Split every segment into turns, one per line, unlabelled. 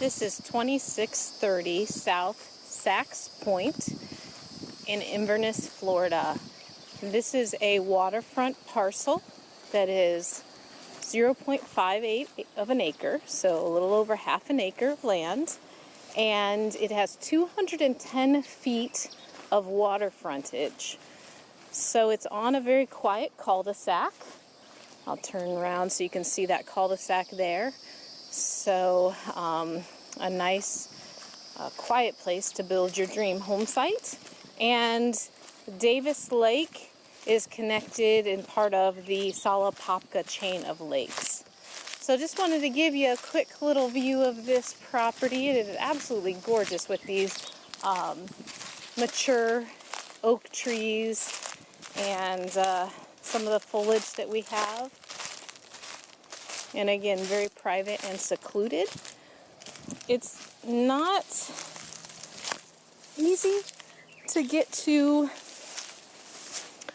This is 2630 South Sax Point in Inverness, Florida. This is a waterfront parcel that is 0.58 of an acre, so a little over half an acre of land, and it has 210 feet of water frontage. So it's on a very quiet cul-de-sac. I'll turn around so you can see that cul-de-sac there. So a nice quiet place to build your dream home site. And Davis Lake is connected in part of the Salapopka chain of lakes. So just wanted to give you a quick little view of this property. It is absolutely gorgeous with these mature oak trees and some of the foliage that we have. And again, very private and secluded. It's not easy to get to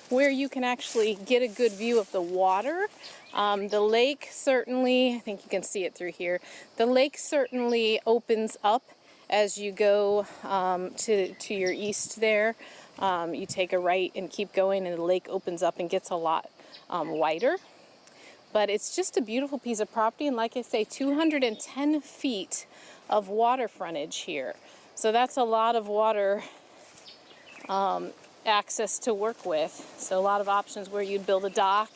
where you can actually get a good view of the water. The lake certainly, I think you can see it through here, the lake certainly opens up as you go to your east there. You take a right and keep going, and the lake opens up and gets a lot wider. But it's just a beautiful piece of property, and like I say, 210 feet of water frontage here. So that's a lot of water access to work with. So a lot of options where you'd build a dock,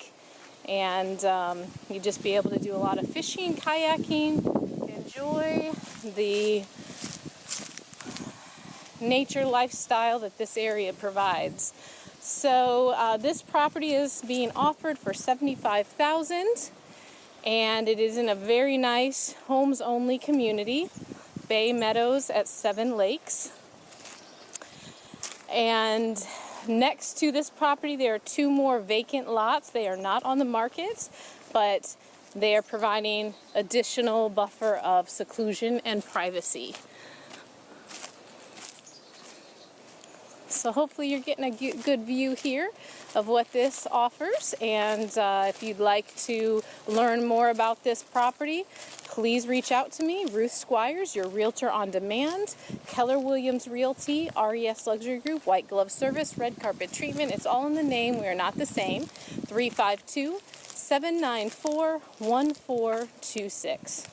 and you'd just be able to do a lot of fishing, kayaking, enjoy the nature lifestyle that this area provides. So this property is being offered for $75,000, and it is in a very nice homes only community, Bay Meadows at 7 Lakes. And next to this property there are 2 more vacant lots. They are not on the market, but they are providing additional buffer of seclusion and privacy. So hopefully you're getting a good view here of what this offers, and if you'd like to learn more about this property, please reach out to me, Ruth Squires, your Realtor on Demand, Keller Williams Realty, RES Luxury Group, White Glove Service, Red Carpet Treatment. It's all in the name. We are not the same. 352-794-1426.